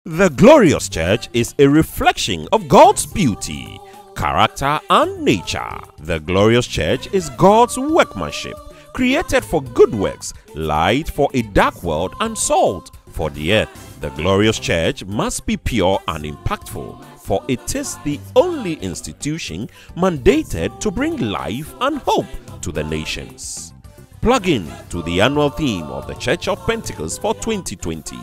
The glorious church is a reflection of God's beauty, character, and nature. The glorious church is God's workmanship, created for good works, light for a dark world, and salt for the earth. The glorious church must be pure and impactful, for it is the only institution mandated to bring life and hope to the nations. Plug in to the annual theme of the Church of Pentecost for 2020,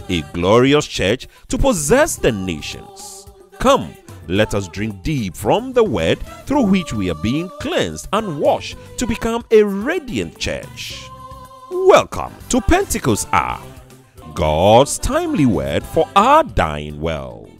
a glorious church to possess the nations. Come, let us drink deep from the word through which we are being cleansed and washed to become a radiant church. Welcome to Pentecost Hour, God's timely word for our dying world.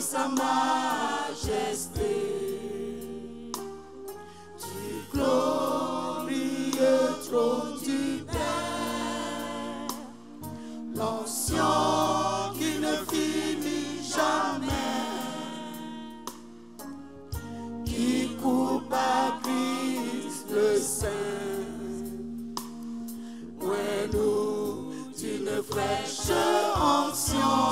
Sa majesté, du glorieux trône du Père, l'ancien qui ne finit jamais, qui coupe à Christ le Saint, ouais nous d'une fraîche ancien.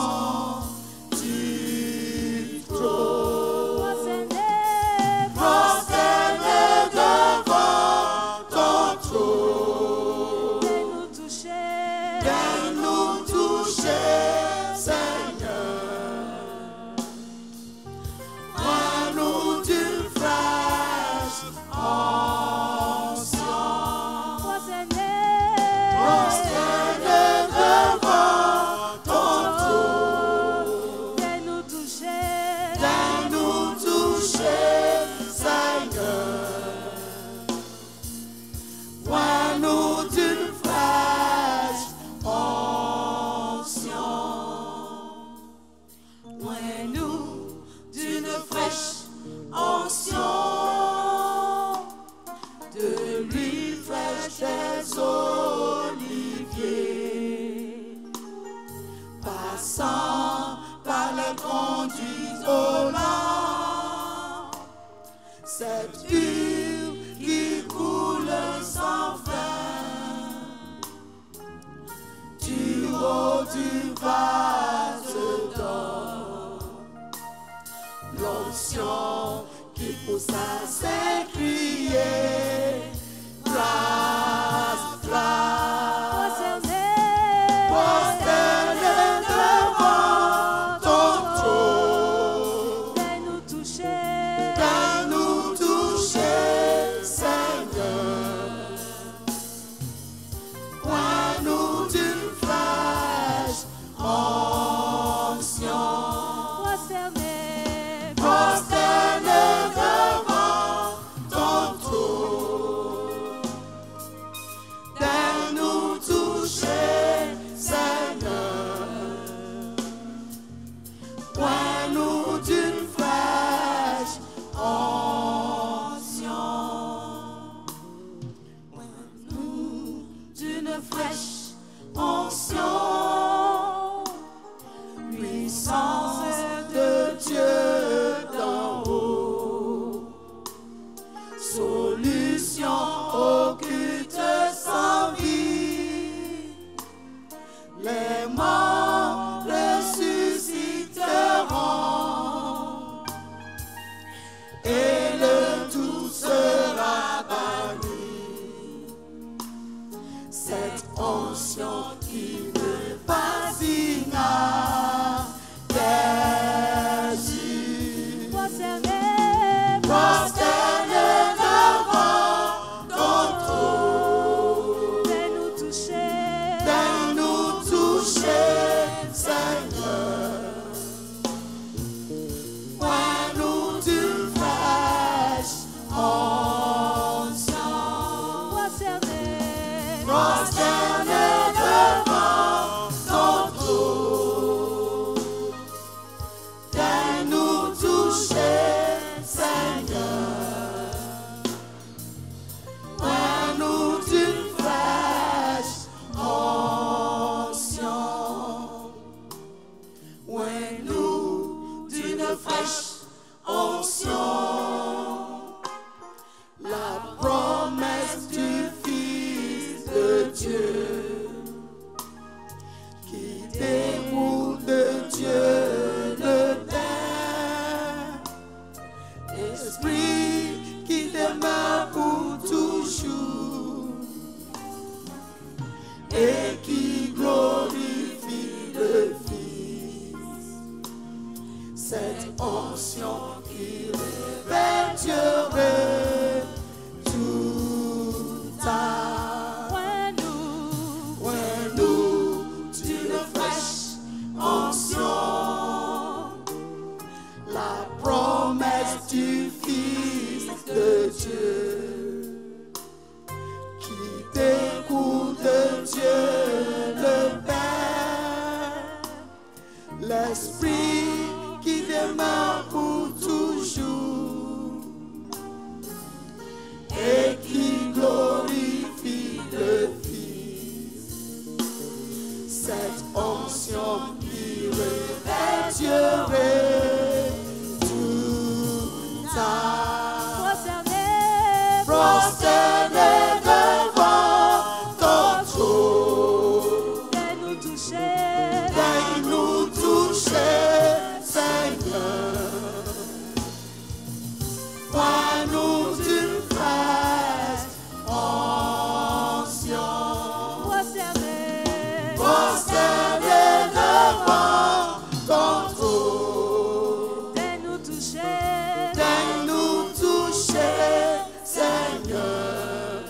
Cette huile qui coule sans fin, du haut du vase d'or, l'onction qui pousse à s'écrier, grâce, grâce, prosterné devant ton trône, viens nous toucher. Cette onction qui ne fascina Jésus, prosterné devant ton trône. prosterner devant ton trône. Viens nous toucher, Seigneur. Vois-nous d'une fraîche onction. Vois-nous d'une fraîche onction. La promesse du Fils de Dieu qui découle de Dieu le Père, Esprit qui demeure pour toujours et qui glorifie le Fils. Cette onction qui révèle Dieu tout à nous d'une fraîche onction, la promesse du Fils de Dieu qui découle de Dieu le Père, l'Esprit qui demeure pour toujours et qui glorifie le Fils. Cette onction qui révèle Dieu tout à prosterner devant ton trône. Viens nous toucher, Seigneur. Vois-nous d'une fraîche onction. Prosterner devant ton trône. Viens nous toucher, Seigneur.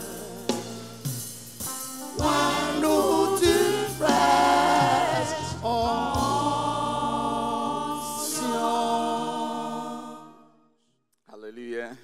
Vois-nous d'une fraîche onction. Hallelujah.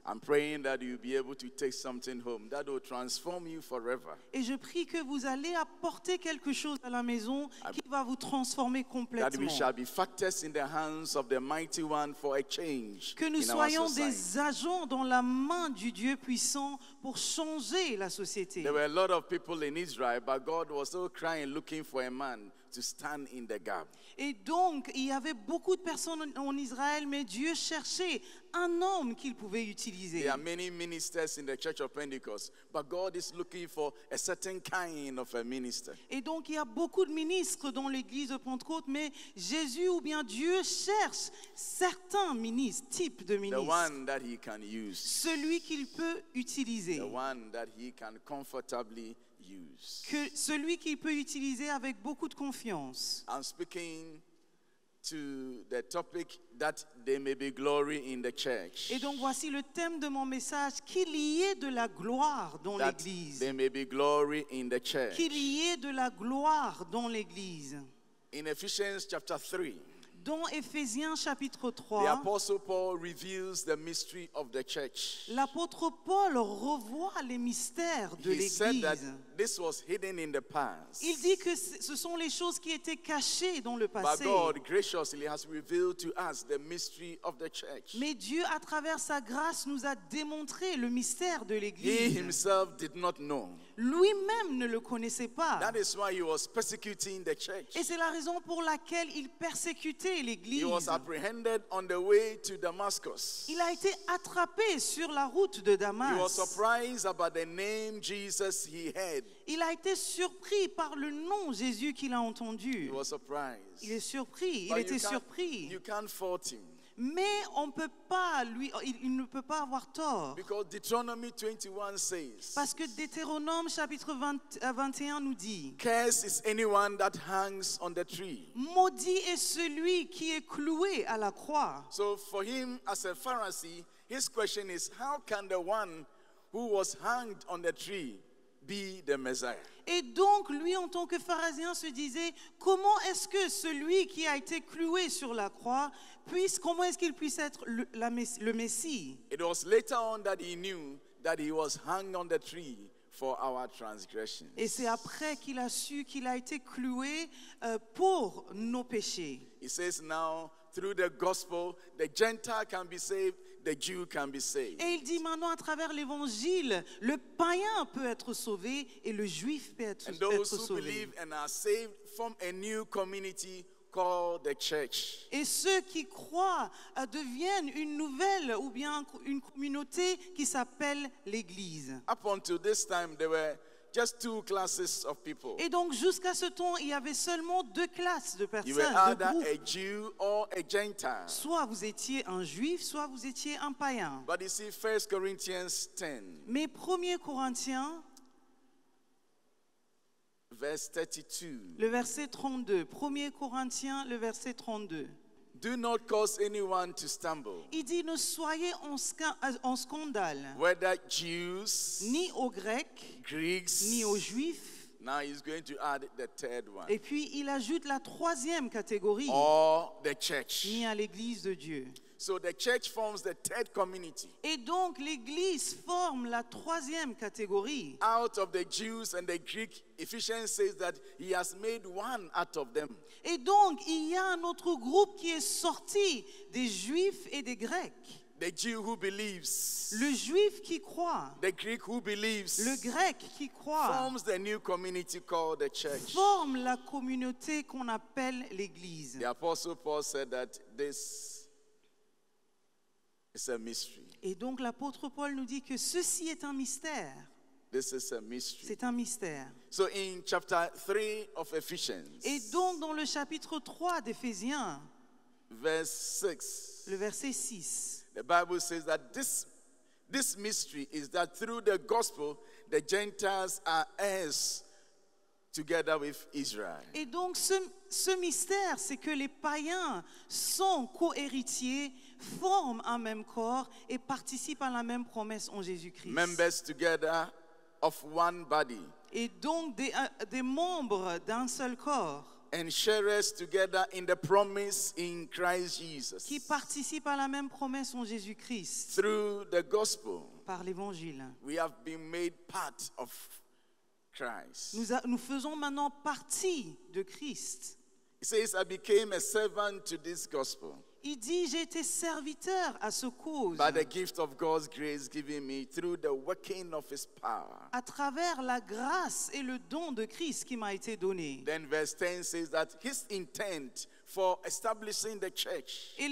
I'm praying that you'll be able to take something home that will transform you forever. Et je prie que vous allez apporter quelque chose à la maison qui va vous transformer That we complètement. shall be factors in the hands of the mighty one for a change Que nous in our soyons society. des agents dans la main du Dieu puissant pour changer la société. There were a lot of people in Israel, but God was still crying, looking for a man to stand in the gap. Et donc, il y avait beaucoup de personnes en Israël, mais Dieu cherchait un homme qu'il pouvait utiliser. There are many ministers in the church of Pentecost, but God is looking for a certain kind of a minister. Et donc, il y a beaucoup de ministres dans l'église de Pentecôte, mais Jésus ou bien Dieu cherche certains ministres, types de The ministres. one that he can use. Celui qu'il peut utiliser. The one that he can comfortably use. Celui qu'il peut utiliser avec beaucoup de confiance. I'm speaking to the topic that there may be glory in the church. Et donc voici le thème de mon message, qu'il y ait de la gloire dans That l'église. there may be glory in the church. Qu'il y ait de la gloire dans l'église. In Ephesians chapter 3, Dans Éphésiens chapitre the 3, Apostle Paul reveals the mystery of the church. l'apôtre Paul revoit les mystères de He said that l'église. this was hidden in the past. Il dit que ce sont les choses qui étaient cachées dans le But passé. God graciously has revealed to us the mystery of the church. Mais Dieu, à travers sa grâce, nous a démontré le mystère de He l'église. himself did not know. Lui-même ne le connaissait pas. That is why he was persecuting the church. Et c'est la raison pour laquelle il persécutait He l'église. was apprehended on the way to Damascus. Il a été attrapé sur la route de He was Damas. surprised about the name Jesus he heard. Il a été surpris par le nom Jésus qu'il a He entendu. was surprised. Il est surpris, il But était surpris. you can't fault him. Mais on peut pas il ne peut pas avoir tort. Because Deuteronomy 21 says, Parce que Deutéronome chapitre 21 nous dit: cursed is anyone that hangs on the tree. maudit est celui qui est cloué à la croix. So for him as a Pharisee, his question is, how can the one who was hanged on the tree be the Messiah? Et donc, lui, en tant que pharisien, se disait, comment est-ce que celui qui a été cloué sur la croix comment est-ce qu'il puisse être le Messie? It was later on that he knew that he was hung on the tree for our transgressions. Et c'est après qu'il a su qu'il a été cloué pour nos péchés. He says now, through the gospel, the Gentile can be saved, the Jew can be saved. Et il dit maintenant à travers l'évangile, le païen peut être sauvé et le juif peut être And those who sauvé. believe and are saved form a new community called the church. Et ceux qui croient deviennent une nouvelle ou bien une communauté qui s'appelle l'Église. Up until this time, there were just two classes of people. Et donc jusqu'à ce temps, il y avait seulement deux classes de You personnes, were de either groupes. a Jew or a Gentile. Soit vous étiez un juif, soit vous étiez un païen. But you see, 1 Corinthians 10, Mais 1er Corinthiens, verse 32. le verset 32. 1er Corinthiens, le verset 32. Do not cause anyone to stumble, Il dit, ne soyez en scandale, whether Jews, ni aux Grecs, Greeks. ni aux Juifs. Now he's going to add the third one. Et puis il ajoute la troisième catégorie, Or the church. ni à l'Église de Dieu. So the church forms the third community. Et donc l'Église forme la troisième catégorie. Out of the Jews and the Greek, Ephesians says that he has made one out of them. Et donc il y a un autre groupe qui est sorti des Juifs et des Grecs. The Jew who believes, Le Juif qui croit, the Greek who believes, le Grec qui croit, forms the new community called the church. forme la communauté qu'on appelle l'Église. The Apostle Paul said that this is a mystery. Et donc l'apôtre Paul nous dit que ceci est un mystère. This is a mystery. C'est un mystère. So in chapter 3 of Ephesians, Et donc dans le chapitre 3 d'Éphésiens, verse 6, le verset 6, the Bible says that this mystery is that through the gospel, the Gentiles are heirs together with Israel. et donc ce mystère, c'est que les païens sont co-héritiers, forment un même corps et participent à la même promesse en Jésus-Christ. Members together of one body, Et donc des membres d'un seul corps and sharers together in the promise in Christ Jesus. qui participent à la même promesse en Jésus-Christ Through the gospel, par l'Évangile. we have been made part of Christ. Nous faisons maintenant partie de Christ. He says, I became a servant to this gospel Il dit, j'ai été serviteur à ce cause by the gift of God's grace given me through the working of his power. à travers la grâce et le don de Christ qui m'a été donné. Then verse 10 says that his intent for establishing the church Et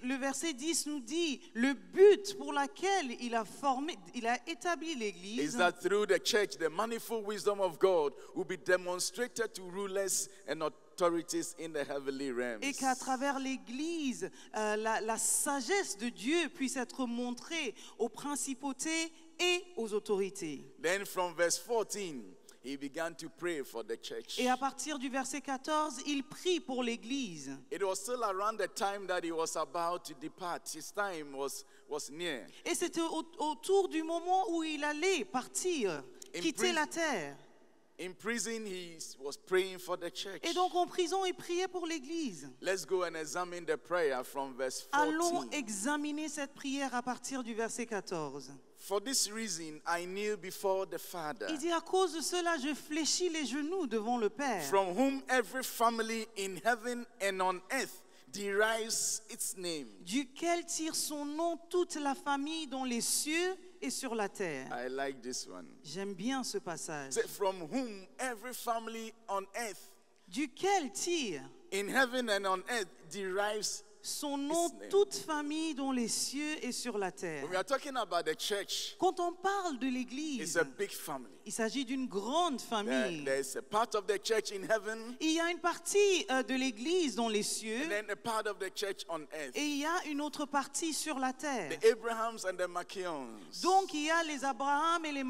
le verset 10 nous dit, le but pour lequel il a établi is l'Église, that through the church, the manifold wisdom of God will be demonstrated to rulers and authorities in the heavenly realms. et qu'à travers l'Église, la sagesse de Dieu puisse être montrée aux principautés et aux autorités. Then from verse 14, he began to pray for the church. Et à partir du verset 14, il prie pour l'Église. It was still around the time that he was about to depart. His time was near. Et c'était autour du moment où il allait partir, quitter la terre. In prison, he was praying for the church. Et donc en prison, il priait pour l'Église. Let's go and examine the prayer from verse Allons 14. examiner cette prière à partir du verset 14. For this reason, I kneel before the Father, Il dit, à cause de cela, je fléchis les genoux devant le Père, from whom every family in heaven and on earth derives its name. duquel tire son nom toute la famille dans les cieux et sur la terre. I like this one. J'aime bien ce passage. Say, from whom every family on earth, Duquel tire in heaven and on earth, derives. son nom His name. toute famille dans les cieux et sur la terre. When we are talking about the church, Quand on parle de it's l'Église, a big family. il s'agit d'une grande famille. There's a part of the church in heaven, Il y a une partie de l'Église dans les cieux and then a part of the church on earth. et il y a une autre partie sur la terre. The Abrahams and the Machions. Donc il y a les Abraham et les And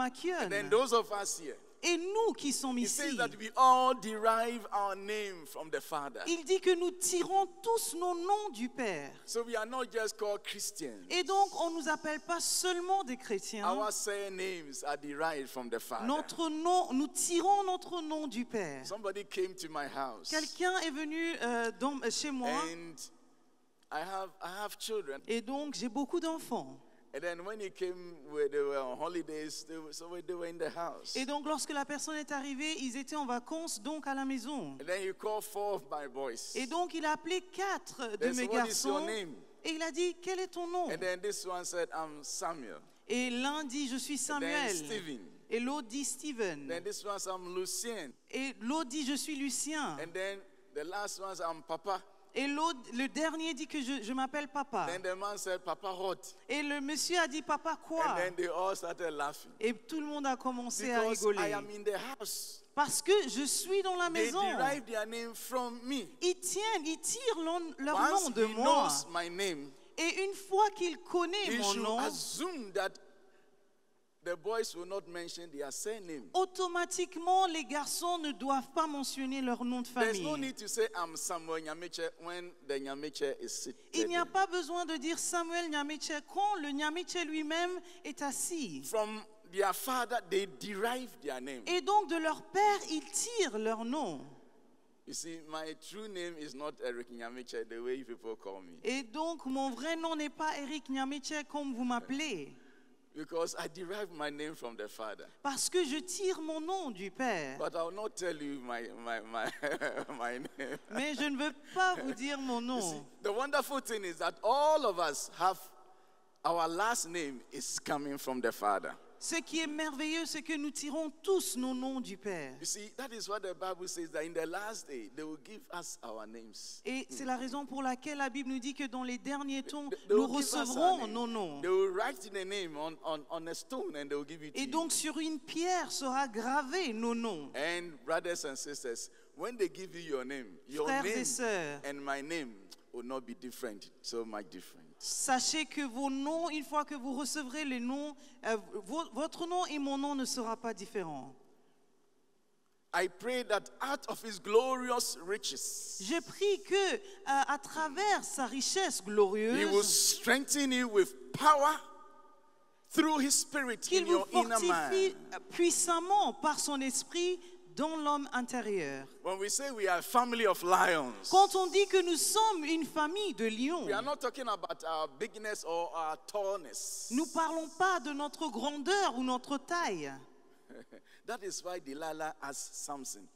then Machion. those of us here. Et nous qui sommes He says ici, that we all derive our name from the Father. il dit que nous tirons tous nos noms du Père. So we are not just called Christians. Et donc on ne nous appelle pas seulement des chrétiens. Our surnames are derived from the Father. Notre nom, nous tirons notre nom du Père. Somebody came to my house, Quelqu'un est venu chez moi and I have children, et donc j'ai beaucoup d'enfants. And then when he came, they were on holidays, they were in the house. Et donc, lorsque la personne est arrivée, ils étaient en vacances, donc à la maison. And then he called 4 of my boys. Et donc, il a appelé 4 de They mes said, "What is your garçons. name?" Et il a dit, quel est ton nom? And then this one said, "I'm Samuel." Et l'un dit, je suis And then Samuel. Stephen. Et l'autre dit Steven. Then this one said, "I'm Lucien." Et l'autre dit, je suis Lucien. And then the last one said, "I'm Papa." Et l'autre, le dernier dit que je m'appelle Papa. Then the man said, "Papa what?" Et le monsieur a dit, Papa And quoi? then they all started laughing. Et tout le monde a commencé à Because I rigoler. am in the house. Parce que je suis dans la They maison. derive their name from me. Ils tirent leur Once nom de he moi. knows my name, Et une fois qu'il connaît he mon should nom, assume that the boys will not mention their surname. automatiquement, les garçons ne doivent pas mentionner leur nom de There's no famille. need to say I'm Samuel Nyameche when the Nyameche is sitting. Il n'y a pas besoin de dire Samuel Nyameche quand le Nyameche lui-même est assis. From their father, they derive their name. Et donc de leur père, ils tirent leur nom. You see, my true name is not Eric Nyameche the way people call me. Et donc mon vrai nom n'est pas Eric Nyameche comme vous m'appelez. Because I derive my name from the father. Parce que je tire mon nom du père. But I will not tell you my my name. Mais je ne veux pas vous dire mon You see, nom. the wonderful thing is that all of us have our last name is coming from the father. Ce qui est merveilleux, c'est que nous tirons tous nos noms du Père. You see, that is what the Bible says, that in the last day, they will give us our names. Et c'est la raison pour laquelle la Bible nous dit que dans les derniers temps, They nous will give us our recevrons name. nos noms. They will write the name on a stone and they will give it to Et you. donc sur une pierre sera gravé nos noms. And brothers and sisters, when they give you your name Frères et sœurs, and my name will not be different, so much different. sachez que vos noms, une fois que vous recevrez les noms, votre nom et mon nom ne sera pas différent. I pray that out of his glorious riches, Je prie que à travers sa richesse he will glorieuse, strengthen you with power through his spirit in qu'il vous your inner fortifie man. puissamment par son esprit dans l'homme intérieur. When we say we are a family of lions, Quand on dit que nous sommes une famille de lions, we are not talking about our bigness or our tallness. nous ne parlons pas de notre grandeur ou notre taille. That is why Delilah asked Samson,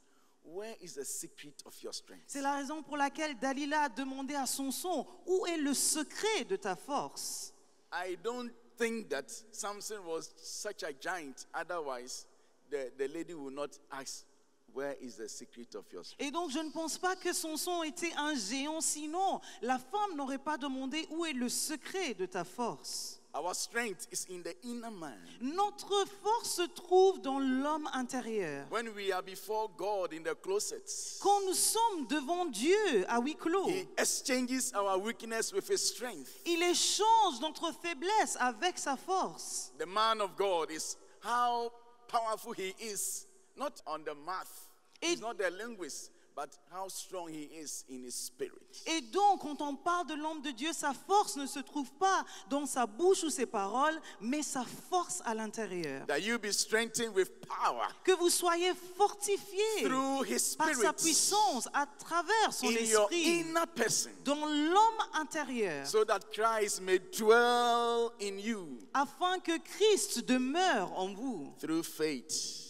"Where is the secret of your strength?" C'est la raison pour laquelle Dalila a demandé à Samson, où est le secret de ta force? I don't think that Samson was such a giant. Otherwise, the lady would not ask, "Where is the secret of your strength?" Et donc je ne pense pas que Samson était un géant, sinon la femme n'aurait pas demandé où est le secret de ta force. Our strength is in the inner man. Notre force se trouve dans l'homme intérieur. When we are before God in the closet, Quand nous sommes devant Dieu à huis clos, He exchanges our weakness with His strength. il échange notre faiblesse avec sa force. The man of God is how powerful he is, not on the math. He's not the linguist, but how strong he is in his spirit. Et donc, quand on parle de l'homme de Dieu, sa force ne se trouve pas dans sa bouche ou ses paroles, mais sa force à l'intérieur. That you be strengthened with power Que vous soyez fortifiés through his par sa spirit puissance, à travers son in your esprit, inner person, dans l'homme intérieur, so that Christ may dwell in you afin que Christ demeure en vous, through faith.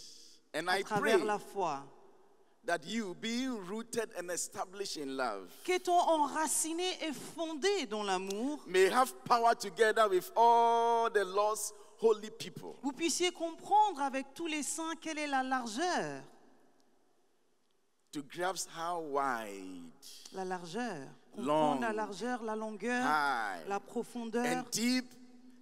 And à I travers pray la foi. that you, being rooted and established in love, Qu'étant enracinés et fondés dans l'amour, may have power together with all the Lord's holy people vous puissiez comprendre avec tous les saints quelle est la largeur. to grasp how wide, La largeur. Long, Comprendre la largeur, la longueur, high, la profondeur and deep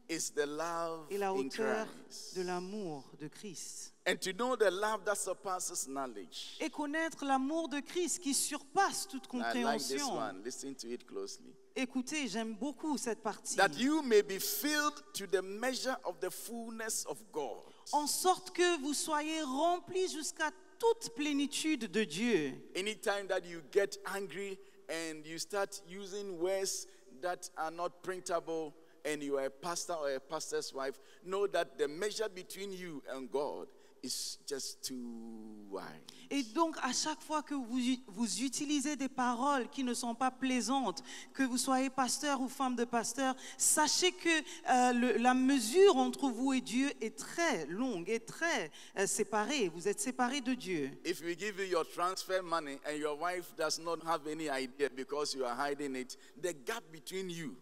is the love et la in hauteur Christ. de l'amour de Christ. And to know the love that surpasses knowledge. Et connaître l'amour de Christ qui surpasse toute I like this compréhension. one. Listen to it closely. Écoutez, j'aime beaucoup cette partie. That you may be filled to the measure of the fullness of God. En sorte que vous soyez remplis jusqu'à toute plénitude de Dieu. Anytime that you get angry and you start using words that are not printable, and you are a pastor or a pastor's wife, know that the measure between you and God is just too wide. Et donc, à chaque fois que vous utilisez des paroles qui ne sont pas plaisantes, que vous soyez pasteur ou femme de pasteur, sachez que la mesure entre vous et Dieu est très longue et très séparée. Vous êtes séparés de Dieu. If we give you your transfer money and your wife does not have any idea because you are hiding it, the gap between you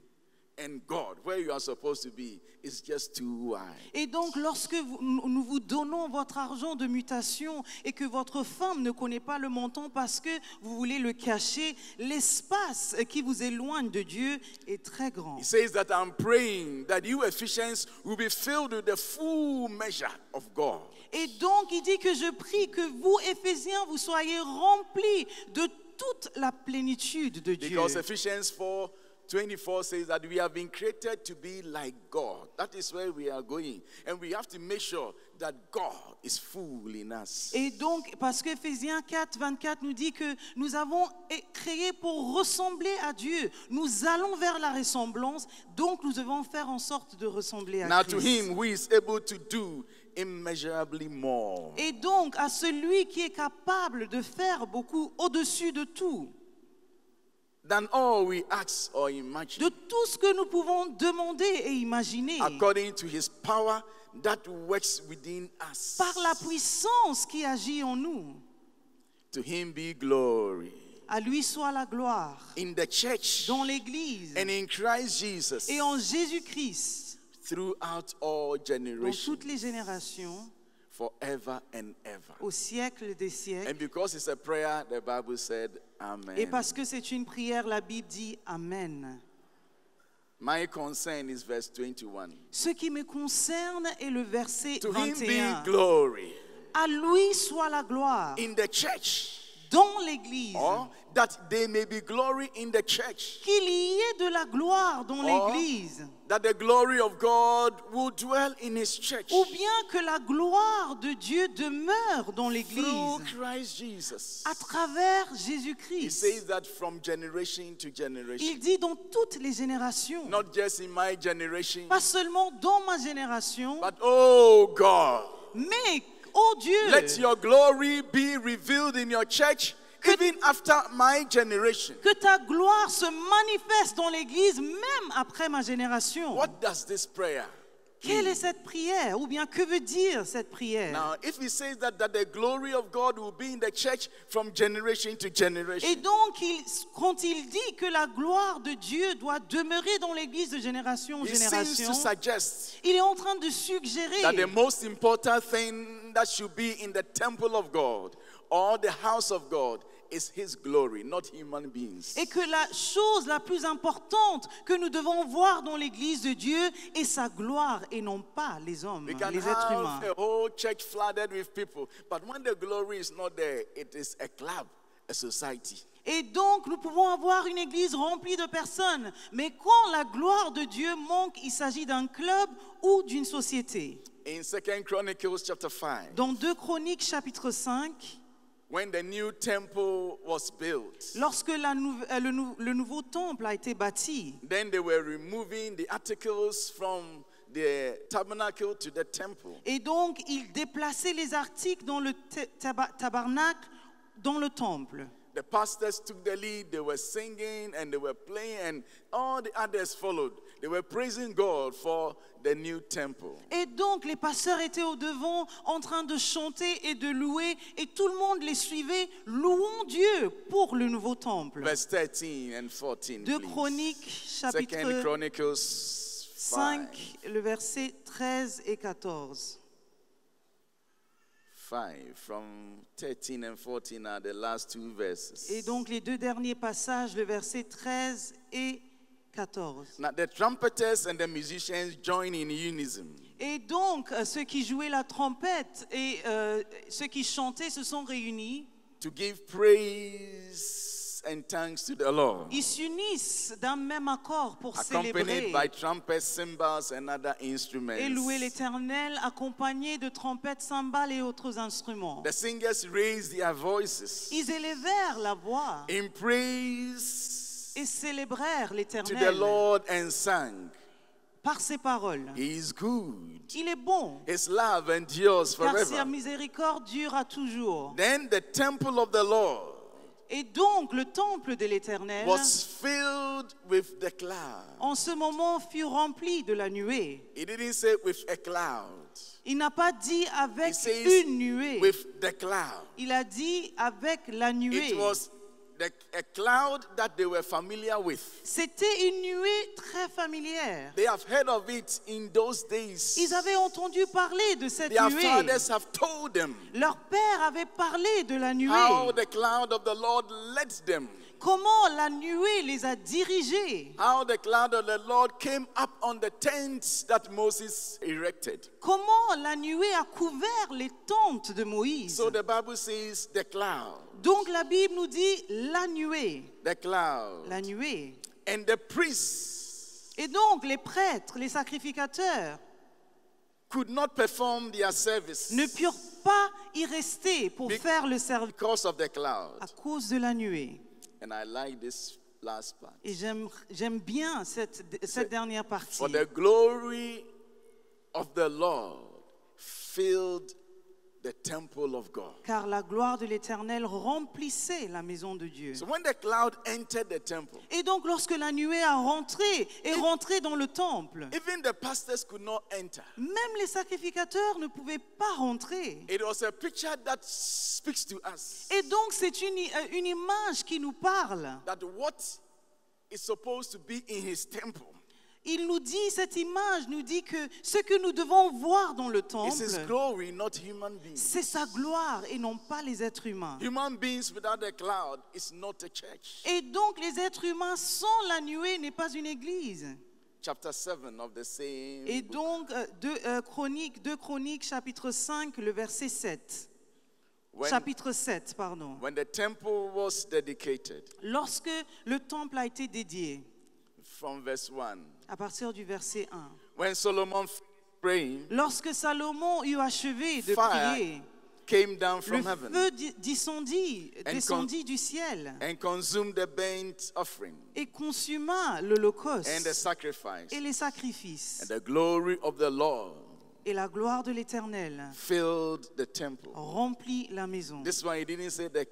and God, where you are supposed to be, is just too wide. Et donc, lorsque nous vous donnons votre argent de mutation et que votre femme ne connaît pas le montant parce que vous voulez le cacher, l'espace qui vous éloigne de Dieu est très grand. He says that I'm praying that you Ephesians will be filled with the full measure of God. Et donc, il dit que je prie que vous, Éphésiens, vous soyez remplis de toute la plénitude de Dieu. Because Ephesians 4:24 says that we have been created to be like God. That is where we are going. And we have to make sure that God is full in us. Et donc, parce que Éphésiens 4:24 nous dit que nous avons été créés pour ressembler à Dieu. Nous allons vers la ressemblance, donc nous devons faire en sorte de ressembler à Now to Christ. him who is able to do immeasurably more. Et donc, à celui qui est capable de faire beaucoup au-dessus de tout, Than all we ask or imagine. de tout ce que nous pouvons demander et imaginer, According to his power that works within us. par la puissance qui agit en nous. To him be glory. À lui soit la gloire In the church dans l'Église and in Christ Jesus. et en Jésus-Christ Throughout all dans generations. toutes les générations, Forever and ever. au siècle des siècles. And because it's a prayer, the Bible said, Amen. Et parce que c'est une prière, la Bible dit Amen. My concern is verse 21. Ce qui me concerne est le verset To him 21. be glory À lui soit la gloire in the church. dans l'Église. Or that there may be glory in the church. Qu'il y ait de la gloire dans Or l'Église. that the glory of God will dwell in his church. Ou bien que la gloire de Dieu demeure dans Through l'Église. Christ Jesus. À travers He Jésus-Christ. says that from generation to generation. Il dit dans toutes les générations. Not just in my generation, Pas seulement dans ma génération, but oh God. mais, oh Dieu, Let your glory be revealed in your church even after my generation. que ta gloire se manifeste dans l'Église même après ma génération. What does this prayer Quelle est cette prière? Ou bien que veut dire cette prière? now? If he says that the glory of God will be in the church from generation to generation, Et donc, quand il dit que la gloire de Dieu doit demeurer dans l'Église de génération en he seems génération, to suggest il est en train de suggérer that the most important thing that should be in the temple of God or the house of God is his glory, not human beings. et que la chose la plus importante que nous devons voir dans l'Église de Dieu est sa gloire et non pas les hommes, We can les êtres humains. have a whole church flooded with people, but when the glory is not there, it is a club, a society. Et donc, nous pouvons avoir une église remplie de personnes, mais quand la gloire de Dieu manque, il s'agit d'un club ou d'une société. In 2 Chronicles chapter 5, Dans 2 Chroniques chapitre 5, when the new temple was built, lorsque le nouveau temple a été bâti, then they were removing the articles from the tabernacle to the temple. et donc ils déplaçaient les articles dans le tabernacle, dans le temple. The pastors took the lead, they were singing and they were playing, and all the others followed. They were praising God for the new temple. Et donc les pasteurs étaient au devant en train de chanter et de louer, et tout le monde les suivait, louant Dieu pour le nouveau temple. Verse 13 and 14, 2 please. Chroniques 2 chapitre Chronicles 5. 5, le verset 13 et 14. 5. From 13 and 14 are the last two verses. Et donc les deux derniers passages, le verset 13 et 14. Now the trumpeters and the musicians join in unison. Et donc ceux qui jouaient la trompette et ceux qui chantaient se sont réunis. To give praise and thanks to the Lord. Ils s'unissent d'un même accord pour Accompanied célébrer by trumpets, cymbals, and other instruments. et louer l'Éternel, accompagnés de trompettes, cymbales et autres instruments. The singers raised their voices Ils élevèrent la voix in praise et célébrèrent to the l'Éternel Lord and sang. par ses paroles. He is good. Il est bon, His love endures car sa forever. miséricorde dure à toujours. Then the temple of the Lord Et donc le temple de l'Éternel, was filled with the cloud. en ce moment, fut rempli de la nuée. He didn't say with a cloud. Il n'a pas dit He avec says une nuée. with the cloud. Il a dit avec la nuée. It was a cloud that they were familiar with. C'était une nuée très familière. They have heard of it in those days. Ils avaient entendu parler de cette Their nuée. fathers have told them Leur père avait parlé de la nuée. how the cloud of the Lord led them. Comment la nuée les a dirigés. How the cloud of the Lord came up on the tents that Moses erected. Comment la nuée a couvert les tentes de Moïse. So the Bible says the cloud, Donc la Bible nous dit la nuée. the cloud. La nuée. And the priests Et donc les prêtres, les sacrificateurs could not perform their service ne purent pas y rester pour faire le service because of the cloud. à cause de la nuée. And I like this last part. Et j'aime bien cette dernière partie. For the glory of the Lord filled the temple of God. Car la gloire de l'Éternel remplissait la maison de Dieu. So when the cloud entered the temple, Et donc lorsque la nuée est rentrée dans le temple, even the pastors could not enter. même les sacrificateurs ne pouvaient pas rentrer. It was a picture that speaks to us Et donc c'est une image qui nous parle. that what is supposed to be in his temple Il nous dit, cette image nous dit que ce que nous devons voir dans le temple, is his glory, not human beings. c'est sa gloire et non pas les êtres humains. Human beings without a cloud is not a church. Et donc les êtres humains sans la nuée n'est pas une église. Chapter 7 of the same Et book. donc 2 Chroniques chapitre 5 le verset 7. Chapitre 7, pardon. When the temple was dedicated, Lorsque le temple a été dédié, from verse 1, à partir du verset 1. when Solomon finished praying, Lorsque Salomon eut achevé de Fire prier, came down le from heaven feu descendit du ciel and consumed the burnt offering et consuma l'holocauste and the sacrifice. et les sacrifices. And the glory of the Lord Et la gloire de l'Éternel filled the temple. remplit la maison. This one, he didn't say the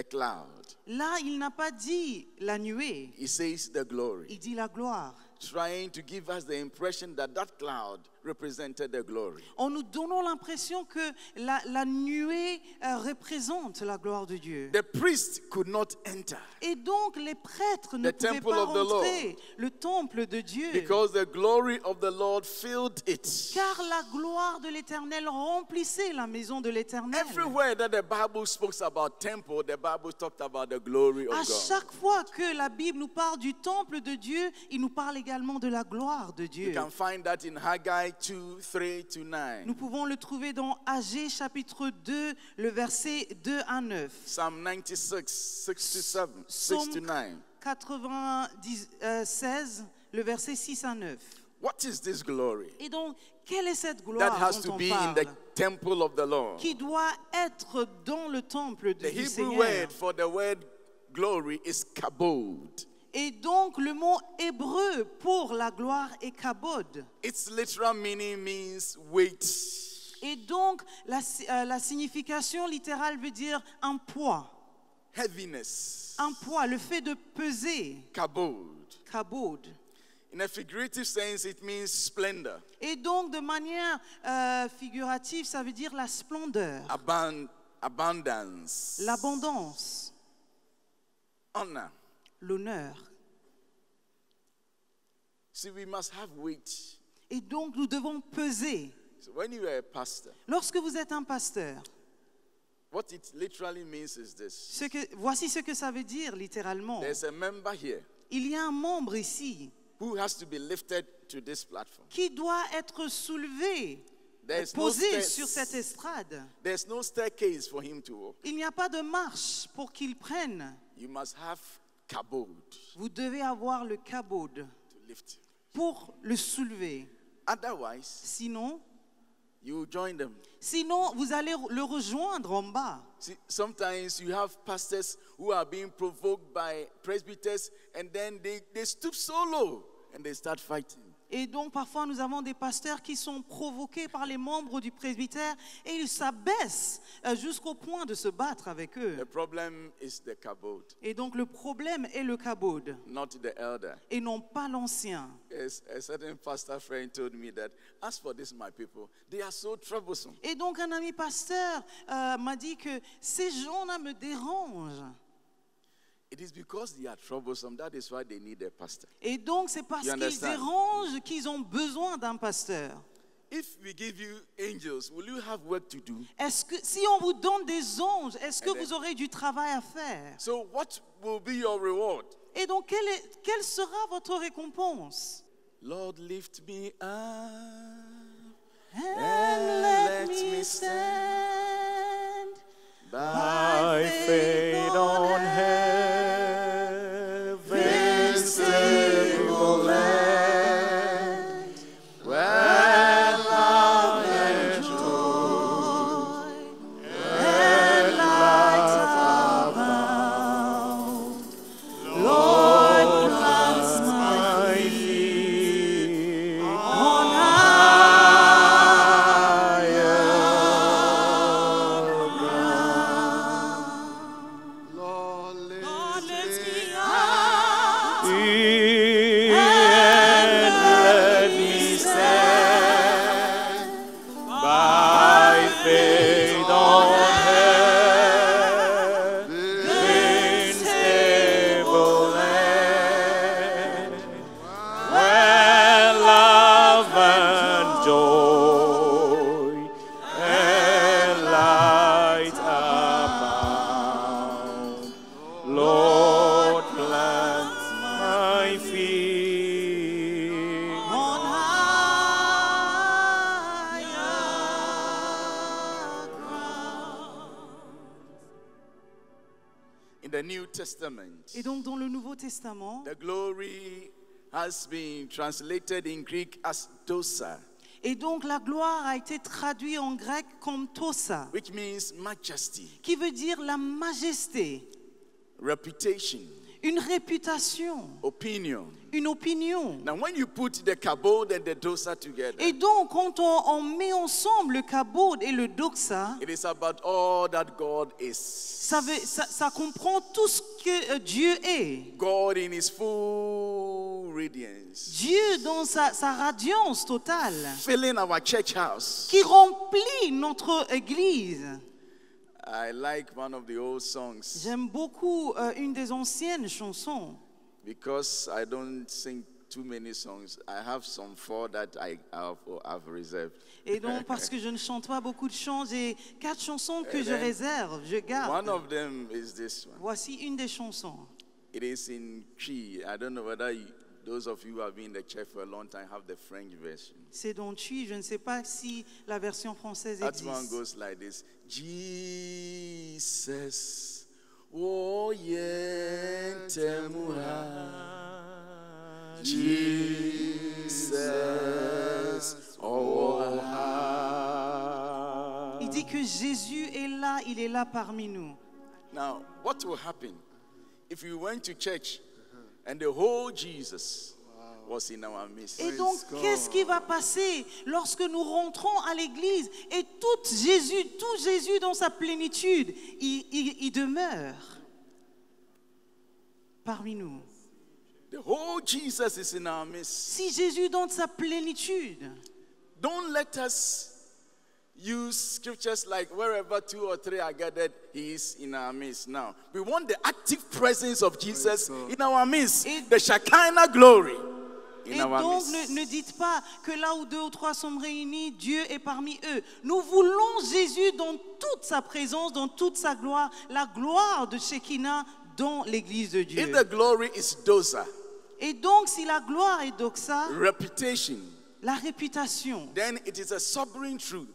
cloud. Là, il n'a pas dit la nuée, He says the glory, il dit la gloire. trying to give us the impression that that cloud represented the glory. En nous donnant l'impression que la nuée représente la gloire de Dieu. The priest could not enter Et donc les prêtres ne The pouvaient temple pas of the Lord. rentrer le temple de Dieu. because the glory of the Lord filled it. Car la gloire de l'Éternel remplissait la maison de l'Éternel. Everywhere that the Bible speaks about temple, the Bible talked about the glory of À God. chaque fois que la Bible nous parle du temple de Dieu, il nous parle également de la gloire de You Dieu. can find that in Haggai 2, 3 to 9. Nous pouvons le trouver dans Agé chapitre 2, le verset 2 à 9. Psalm 96, 6 to 7, 6 to 9. 96, le verset 6 à 9. What is this glory Et donc, quelle est cette that gloire has dont to on be in parle, the temple of the Lord? qui doit être dans le temple The du Hebrew Seigneur? word for the word glory is kabod. Et donc, le mot hébreu pour la gloire est kabod. Its literal meaning means weight. Et donc, la signification littérale veut dire un poids. Heaviness. Un poids, le fait de peser. Kabod. Kabod. In a figurative sense, it means splendor, Et donc, de manière figurative, ça veut dire la splendeur, abundance, l'abondance, honor. l'honneur. See, we must have weight. Et donc, nous devons peser. So when you are a pastor, Lorsque vous êtes un pasteur, what it literally means is this. voici ce que ça veut dire littéralement. There's a member here Il y a un membre ici who has to be lifted to this platform. qui doit être soulevé, There's no posé stairs. sur cette estrade. There's no staircase for him to walk. Il n'y a pas de marche pour qu'il prenne. You must have kabod Vous devez avoir le kabod to lift him. pour le soulever. Otherwise, Sinon, you join them. vous allez le rejoindre en bas. See, sometimes you have pastors who are being provoked by presbyters and then they stoop so low and they start fighting. Et donc parfois nous avons des pasteurs qui sont provoqués par les membres du presbytère et ils s'abaissent jusqu'au point de se battre avec eux. The problem is the kabod, Et donc le problème est le kabod not the elder. et non pas l'ancien. Yes, a certain pastor friend told me that, as for this, my people, they are so troublesome. Et donc un ami pasteur m'a dit que ces gens-là me dérangent. It is because they are troublesome, that is why they need a pastor. Et donc c'est parce You qu'ils understand? dérangent qu'ils ont besoin d'un pasteur. If we give you angels, will you have work to do? Est-ce que si on vous donne des anges, est-ce que And then- vous aurez du travail à faire? So what will be your reward? Et donc quelle sera votre récompense? Lord, lift me up. And let me stand By faith on heaven's stable land, where love and joy and light abound. Lord, plants my feet on Lord, Lord, lift lift me me up and let me stand by faith on heaven's stable land, where love and joy and light abound. Lord, plant my feet on higher ground. in the New Testament. Et donc dans le Nouveau Testament, The glory has been translated in Greek as doxa, et donc la gloire a été traduite en grec comme tosa, which means majesty, qui veut dire la majesté, reputation, une réputation, opinion. une opinion. Now, when you put the kabod and the doxa together, Et donc quand on met ensemble le kabod et le doxa, it is about all that God is. ça comprend tout ce que Dieu est. God in his full radiance, Dieu dans sa radiance totale, filling our church house. qui remplit notre église. I like one of the old songs J'aime beaucoup une des anciennes chansons. because I don't sing too many songs. I have some 4 that I have reserved. Et donc, parce que je ne chante pas beaucoup de chants, j'ai 4 chansons que je réserve, je One garde. of them is this one. Voici une des chansons. It is in Cree. I don't know whether those of you who have been in the church for a long time have the French version. C'est dans Tui, je ne sais pas si la version française That one existe. goes like this. Jesus, oh yeah, Temura. Jesus, oh ha. Il dit que Jésus est là, il est là parmi nous. Now, what will happen if you went to church and the whole Jesus was in our midst? Et donc, qu'est-ce qui va passer lorsque nous rentrons à l'église et tout Jésus dans sa plénitude, il demeure parmi nous. The whole Jesus is in our midst. Si Jésus dans sa plénitude, Don't let us use scriptures like wherever 2 or 3 are gathered, he is in our midst. Now, we want the active presence of Jesus in our midst, the Shekinah glory in et our donc midst. ne dites pas que là où 2 ou 3 sont réunis, Dieu est parmi eux. Nous voulons Jésus dans toute sa présence, dans toute sa gloire, la gloire de Shekinah dans l'église de Dieu. If the glory is doxa, Et donc si la gloire est doxa, reputation, la réputation, then it is a sovereign truth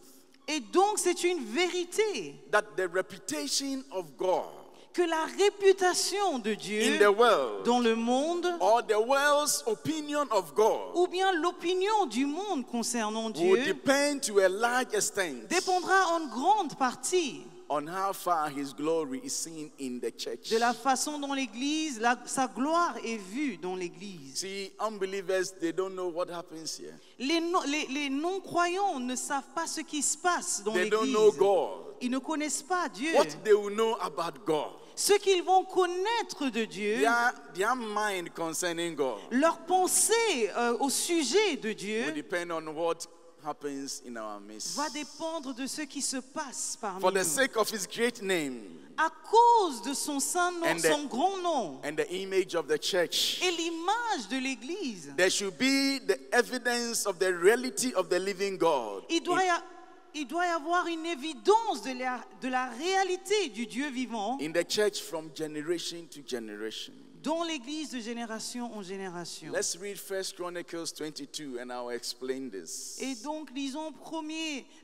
et donc c'est une vérité that the reputation of God que la réputation de in Dieu the world, dans le monde, or the world's opinion of God, ou bien l'opinion du monde concernant will Dieu, depend to a large extent dépendra en grande partie on how far his glory is seen in the church. de la façon dont l'Église, sa gloire est vue dans l'Église. See, unbelievers, they don't know what happens here. Les non-croyants ne savent pas ce qui se passe dans They don't l'Église. know God. Ils ne connaissent pas Dieu. What they will know about God. Ce qu'ils vont connaître de Dieu, Their mind concerning God leur pensée au sujet de will Dieu depend on what happens in our midst. va dépendre de ce qui se passe parmi For the nous. sake of his great name À cause de son saint nom, And the- son grand nom and the image of the church, et l'image de l'Église, there should be the evidence of the reality of the living God il doit y avoir une évidence de la réalité du Dieu vivant in the church from generation to generation. dans l'Église de génération en génération. Let's read 1 Chronicles 22 and I'll explain this. Et donc, lisons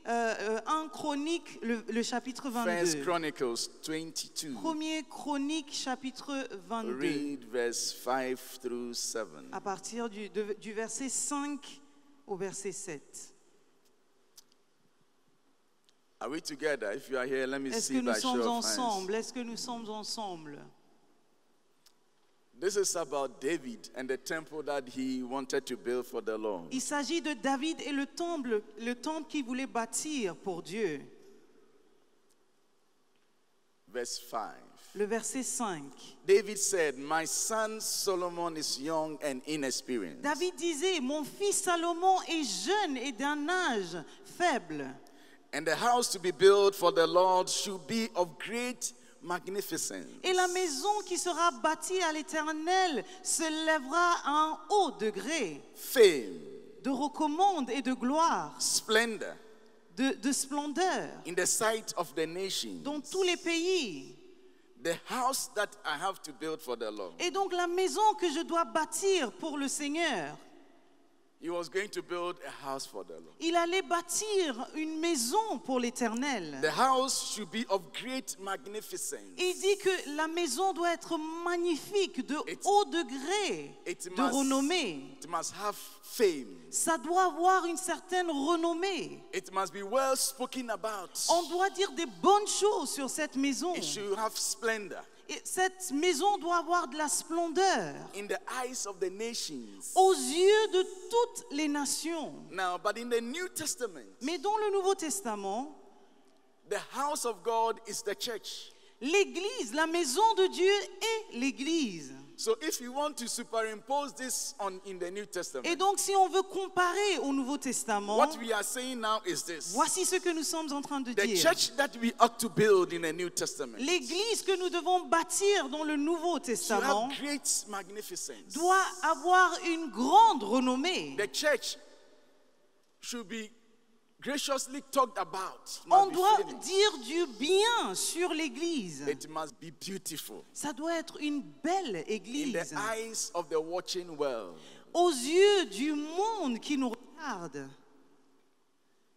1 Chronique, le chapitre 1 22. Chronicles 22. 1er Chronique, chapitre 22, Read verse 5 through 7. à partir du verset 5 au verset 7. Are we together? If you are here, let me Est-ce see que nous by show sommes of hands. ensemble? Est-ce que nous sommes ensemble? This is about David and the temple that he wanted to build for the Lord. Il s'agit de David et le temple qu'il voulait bâtir pour Dieu. Verse 5. Le verset 5. David said, "My son Solomon is young and inexperienced, David disait, mon fils Salomon est jeune et d'un âge faible. and the house to be built for the Lord should be of great magnificence. Et la maison qui sera bâtie à l'Éternel se lèvera à un haut degré Fame, de recommande et de gloire, splendor de splendeur in the sight of the nations. dans tous les pays. The house that I have to build for the Lord." Et donc la maison que je dois bâtir pour le Seigneur, He was going to build a house for the Lord. il allait bâtir une maison pour l'Éternel. The house should be of great magnificence. Il dit que la maison doit être magnifique, de haut degré, de renommée. It must have fame. Ça doit avoir une certaine renommée. It must be well spoken about. On doit dire des bonnes choses sur cette maison. It should have splendor Et cette maison doit avoir de la splendeur in the eyes of the nations. aux yeux de toutes les nations. Now, but in the New Testament, Mais dans le Nouveau Testament, the house of God is the church. l'Église, la maison de Dieu est l'Église. So if you want to superimpose this in the New Et Testament, donc si on veut comparer au Nouveau Testament, what we are saying now is this. voici ce que nous sommes en train de The dire. church that we ought to build in the New Testament L'Église que nous devons bâtir dans le Nouveau should Testament have great magnificence. doit avoir une grande renommée. The church should be graciously talked about. On Must be doit famous. dire du bien sur l'Église. It must be beautiful Ça doit être une belle in Église the eyes of the watching world. aux yeux du monde qui nous regarde.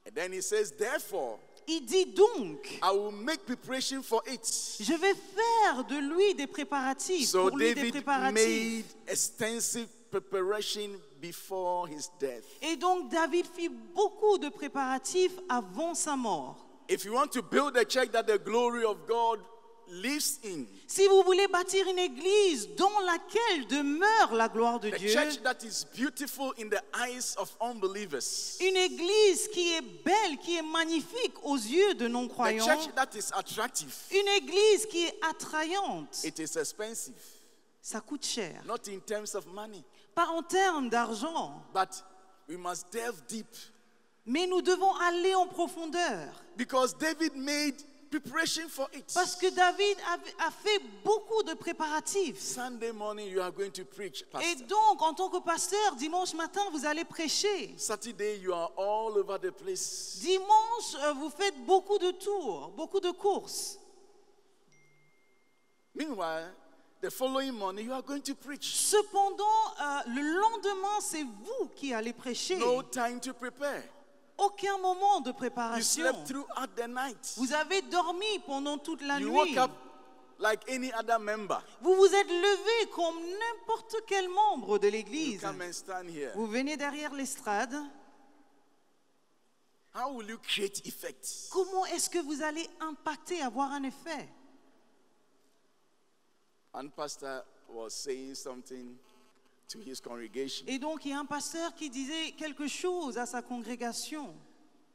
And then he says, therefore, Il dit donc, I will make preparation for it. je vais faire de lui des préparatifs, So pour lui des David préparatifs. made extensive preparation before his death. Et donc David fit beaucoup de préparatifs avant sa mort. If you want to build a church that the glory of God lives in, Si vous voulez bâtir une église dans laquelle demeure la gloire de a Dieu, church that is beautiful in the eyes of unbelievers, une église qui est belle, qui est magnifique aux yeux de a non-croyants, church that is attractive, une église qui est attrayante, it is expensive, ça coûte cher. not in terms of money, Pas en termes d'argent, but we must delve deep. mais nous devons aller en profondeur. Because David made preparation for it. Parce que David a fait beaucoup de préparatifs. Sunday morning you are going to preach, Et pastor. donc, en tant que pasteur, dimanche matin, vous allez prêcher. Saturday you are all over the place. Dimanche, vous faites beaucoup de tours, beaucoup de courses. Meanwhile, the following morning you are going to preach. Cependant, le lendemain, c'est vous qui allez prêcher. No time to prepare. Aucun moment de You préparation. slept throughout the night. Vous avez dormi pendant toute la You nuit. woke up like any other member. Vous vous êtes levé comme n'importe quel membre de You l'église. come and stand here. Vous venez derrière l'estrade How will you create effect? Comment est-ce que vous allez impacter, avoir un effet? One pastor was saying something to his congregation. Et donc, il y a un pasteur qui disait quelque chose à sa congrégation.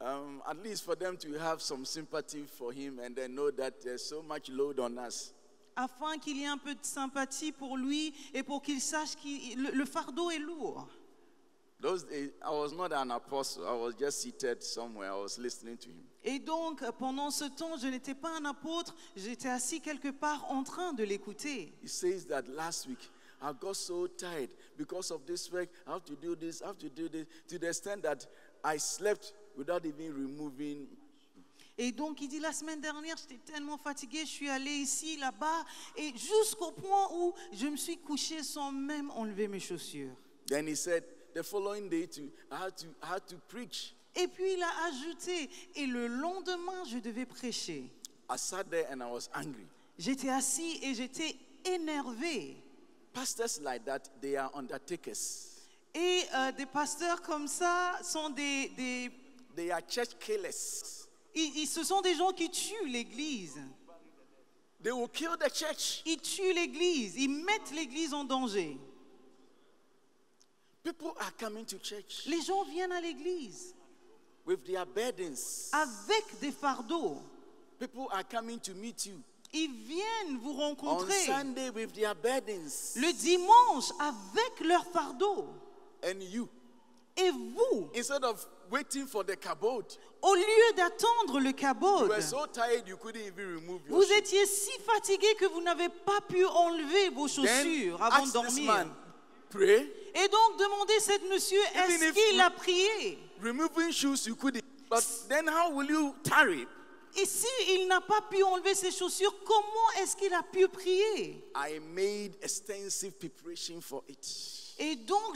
At least for them to have some sympathy for him and then know that there's so much load on us. Afin qu'il y ait un peu de sympathie pour lui et pour qu'il sache que le fardeau est lourd. Those days, I was not an apostle. I was just seated somewhere. I was listening to him. Et donc, pendant ce temps, je n'étais pas un apôtre, j'étais assis quelque part en train de l'écouter. He says that last week, I got so tired because of this work. I have to do this, I have to do this, to the extent that I slept without even removing. Et donc, il dit, la semaine dernière, j'étais tellement fatigué, je suis allé ici, là-bas, et jusqu'au point où je me suis couché sans même enlever mes chaussures. Then he said, the following day, I had to preach. Et puis, il a ajouté, et le lendemain, je devais prêcher. I sat there and I was angry. J'étais assis et j'étais énervé. Pastors like that, they are undertakers. Et des pasteurs comme ça sont des They are church killers. ce sont des gens qui tuent l'église. They will kill the church. Ils tuent l'église, ils mettent l'église en danger. People are coming to church Les gens viennent à l'église with their burdens. avec des fardeaux. People are coming to meet you Ils viennent vous on rencontrer Sunday with their burdens. le dimanche avec leurs fardeaux. And you, Et vous, instead of waiting for the kabod, au lieu d'attendre le you kabod, were so tired you couldn't even remove your vous shoes. étiez si fatigué que vous n'avez pas pu enlever vos chaussures Then avant de ask this dormir. man, pray. Et donc demandez cet monsieur, Even est-ce if qu'il you- a prié? Removing shoes you couldn't. But then how will you tarry? Et s'il n'a pas pu enlever ses chaussures, comment est-ce qu'il a pu prier? I made extensive preparation for it. Et donc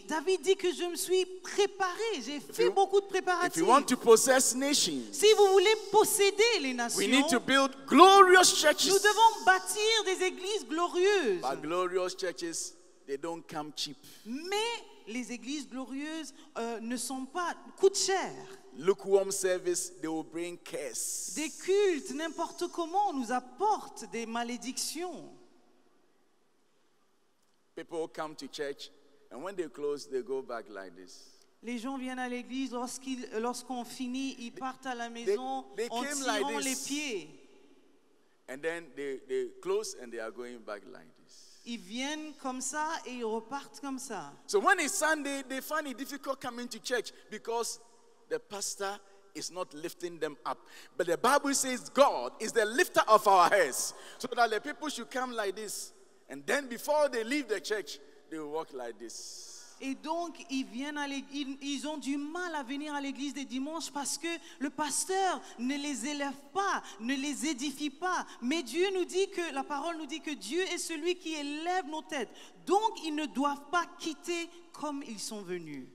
David dit que je me suis préparé, j'ai fait you- beaucoup de If préparatifs. you want to possess nations, Si vous voulez posséder les nations, we need to build glorious nous churches. devons bâtir des églises glorieuses. But glorious churches, they don't come cheap. Mais les églises glorieuses coûtent cher. Lukewarm service, they will bring curse. Des cultes, n'importe comment, nous apportent des malédictions. People come to church, and when they close, they go back like this. Les gens viennent à l'église, lorsqu'on finit, ils partent à la maison they en came tirant like les this. pieds. And then they close and they are going back like this. Ils viennent comme ça et ils repartent comme ça. So when it's Sunday, they find it difficult coming to church because the pastor is not lifting them up. But the Bible says God is the lifter of our heads. So that the people should come like this. And then before they leave the church, they will walk like this. Et donc, ils ont du mal à venir à l'église des dimanches parce que le pasteur ne les élève pas, ne les édifie pas. Mais Dieu nous dit la parole nous dit que Dieu est celui qui élève nos têtes. Donc, ils ne doivent pas quitter comme ils sont venus.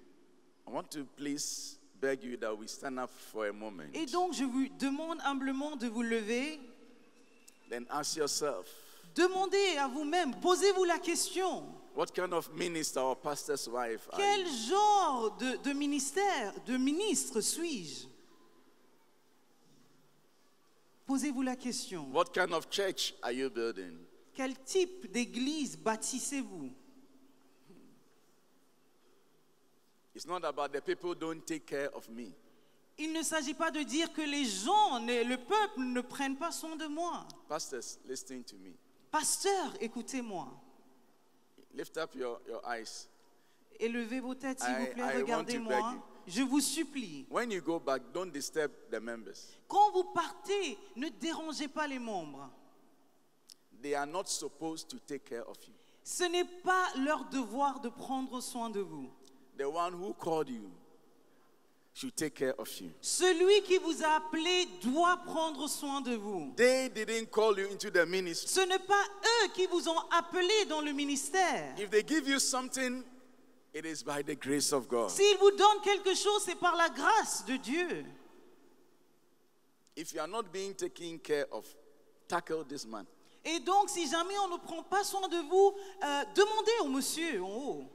I want to please beg you that we stand up for a moment. Et donc, je vous demande humblement de vous lever. Then ask yourself, Demandez à vous-même, posez-vous la question. what kind of minister or pastor's wife are Quel you? genre de ministre suis-je? Posez-vous la question. What kind of church are you building? Quel type d'église bâtissez-vous? It's not about the people don't take care of me. Il ne s'agit pas de dire que les gens, le peuple ne prennent pas soin de moi. Pastors, listening to me. Pasteur, écoutez-moi. Lift up your eyes. Élevez vos têtes, s'il vous I plaît, want to beg regardez-moi. you. Je vous supplie. When you go back, don't disturb the members. Quand vous partez, ne dérangez pas les membres. They are not supposed to take care of you. Ce n'est pas leur devoir de prendre soin de vous. The one who called you should take care of you. Celui qui vous a appelé doit prendre soin de vous. They didn't call you into the ministry. Ce n'est pas eux qui vous ont appelé dans le ministère. If they give you something, it is by the grace of God. S'ils vous donnent quelque chose, c'est par la grâce de Dieu. If you are not being taken care of, tackle this man. Et donc, si jamais on ne prend pas soin de vous, demandez au monsieur en haut.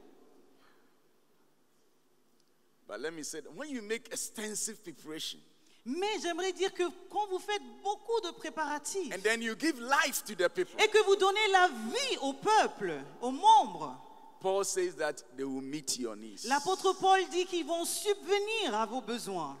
But let me say that when you make extensive preparation, Mais j'aimerais dire que quand vous faites beaucoup de préparatifs and then you give life to the people, et que vous donnez la vie au peuple, aux membres, Paul says that they will meet your needs. l'apôtre Paul dit qu'ils vont subvenir à vos besoins.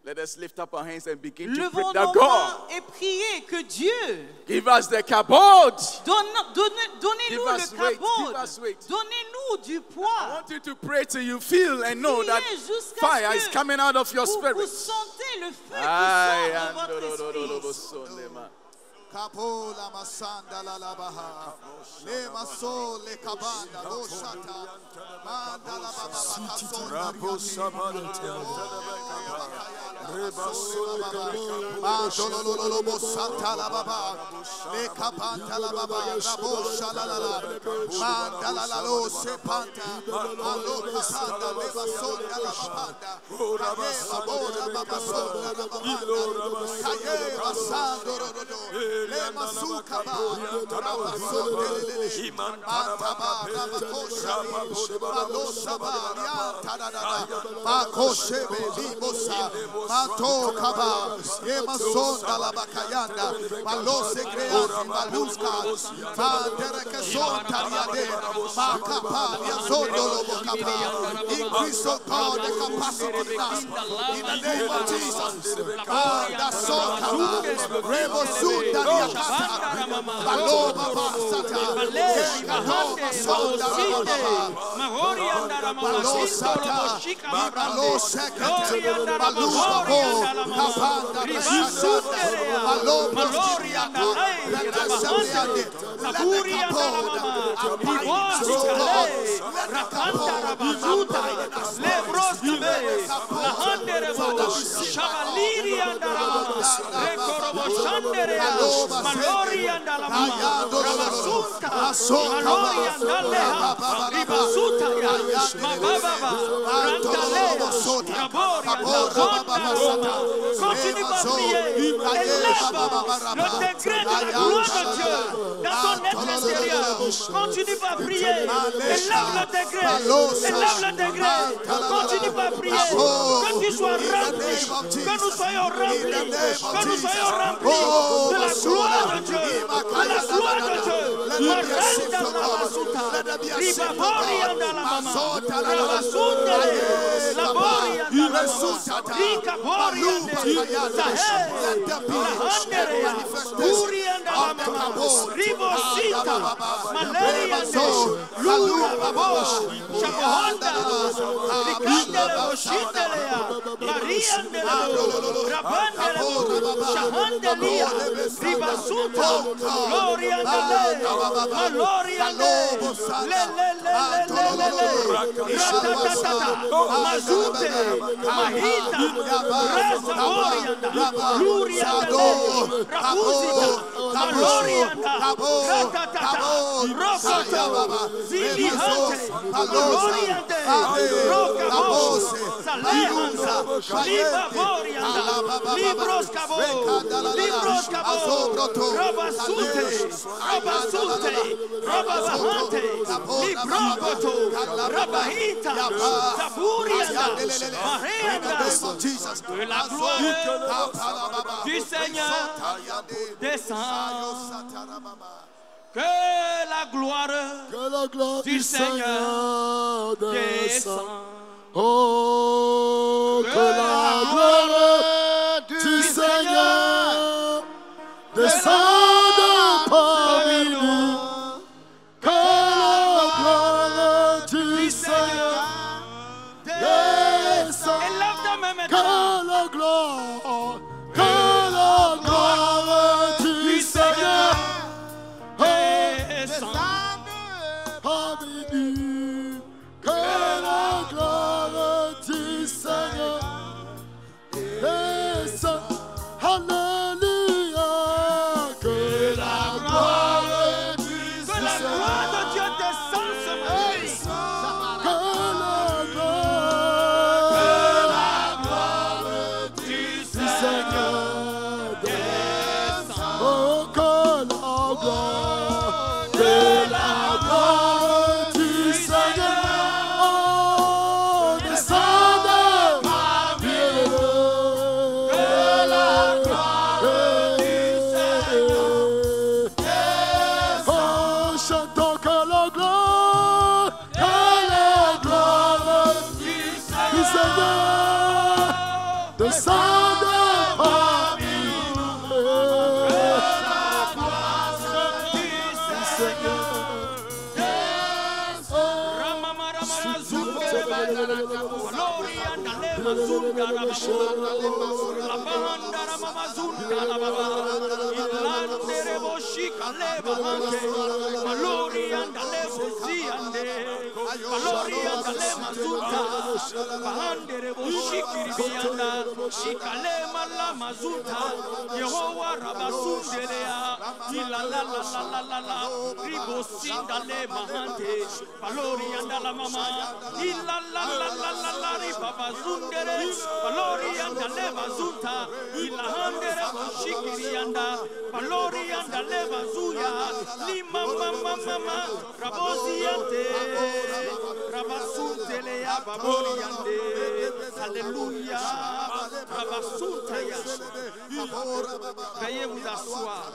Let us lift up our hands and begin to pray Levons that nos God mains et prier que Dieu give us the kabod. donnez-nous Give us le weight, cabot, give us weight. donnez-nous du I poids. want you to pray till you feel and know that Priez jusqu'à fire ce is que coming out of your vous spirit. sentez le feu qui Aye, sort de votre esprit. Kapola masanda la la baha, le maso le kabanda lo shata, manda la baba bakaso rabo sabante, rebaso mando lo lo lo santa la baba, le kabanda la baba rabo shalala, manda la la lo sepanta, alo kabanda le baso la babanda, kaye babola baba so la babanda, kaye basando ro. Le masuka ba, rabaso delele, mantaba rabakosha, malosa ba, yantadada, makoshe be libosa, mato kaba, yemasonda la bakayanda, malose creati, maluska, mandereke sonta riade, makapa, yazondo lo bokapa, increase of God the capacity in us, in the name of Jesus, da sonta, rebosunda Paloma Basata, Paloma Sonda, Palosata, Palosaka, Palumabo, Kapanda, Paloma, Lakasariade, Lakapoda, Continue à prier. Élève le degré de la gloire de Dieu dans ton être intérieur. Continue à prier. Élève le degré. Élève le degré. Continue à prier. Que tu sois rempli. Que nous soyons remplis. Que nous soyons remplis de la gloire de Dieu. De la gloire de Dieu. Maranda la basuta. Ribabori anda la mama. Rabasunda la bori anda la mama. Rika bori anda. Sahel. La handere ya. Uri anda la mama. Ribosita. Maleri ande. Lura babosh. Shakohonda. Rikandele boshindele ya. Mariandele bo. Rabandele bo. Shahandelia. Ribasuta. Glory andale. Malori ande. Le. Ratatata. Mazute. Mahita. Reza borianda. Luri andale. Rabuzita. Malori anda. Ratatata. Rokoto. Zilihante. Malori ande. Rokabos. Salehansa. Liba borianda. Libros kabo. Libros kabo. Rabasute. Rabasute. Rababahante. Librokoto. Rabahita. Zaburianda. Mareanda. Que la gloire du Seigneur descend. Que la gloire du Seigneur descend. Oh, que la gloire du Seigneur descende parmi nous. Que la gloire du Seigneur descende. Élève ta main Que maintenant. la gloire du Seigneur Descend. parmi nous. Que la gloire du Seigneur descend. Alléluia. Que la gloire du Que la gloire de Dieu descende ce matin. Que la gloire du Seigneur descend. Oh, que la gloire du Seigneur descende Veuillez vous asseoir.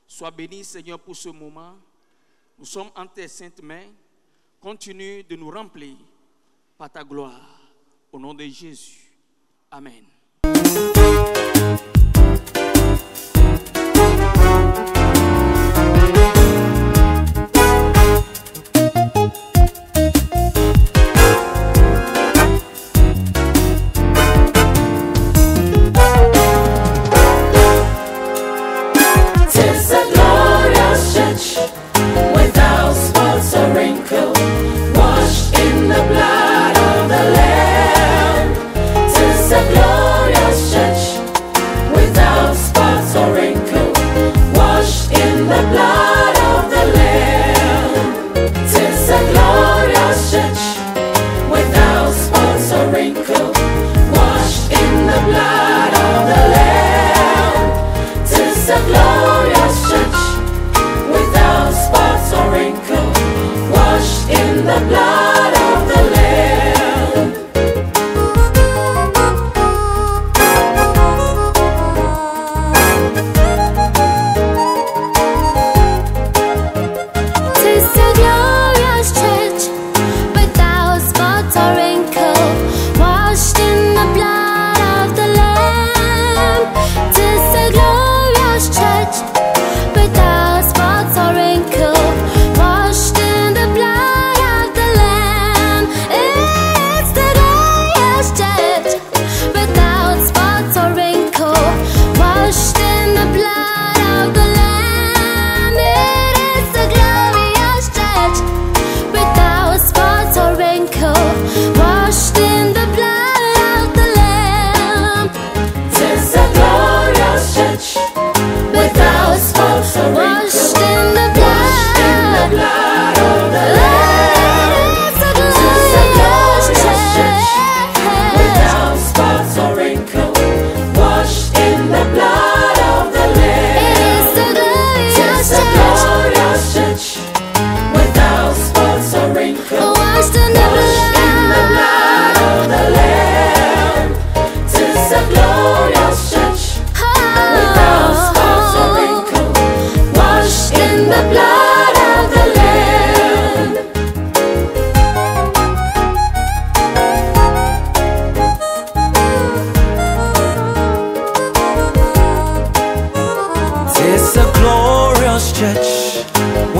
Sois béni, Seigneur, pour ce moment. Nous sommes en tes saintes mains. Continue de nous remplir par ta gloire. Au nom de Jésus. Amen.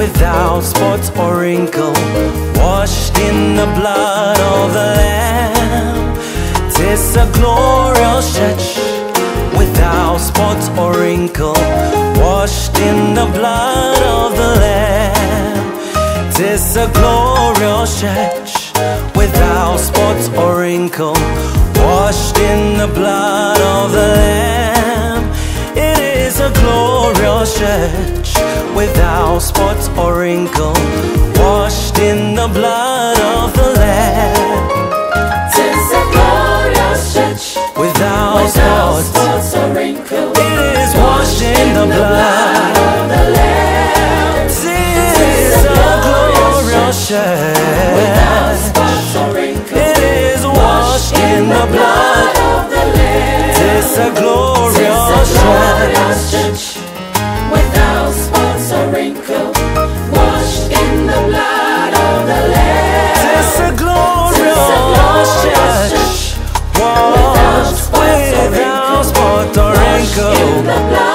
without spot or wrinkle, washed in the blood of the Lamb. 'Tis a glorious church, without spot or wrinkle, washed in the blood of the Lamb. 'Tis a glorious church, without spot or wrinkle, washed in the blood of the Lamb. It is a glorious church, without spot or wrinkle, washed in the blood of the Lamb. 'Tis a glorious church, without spots or wrinkle. It is washed in the blood of the Lamb. 'Tis a glorious church, without spots or wrinkle. It is washed in the blood of the Lamb. 'Tis a glorious church, without spots or wrinkle, washed in the blood of the Lamb. 'tis a glorious church. wrinkle. In the blood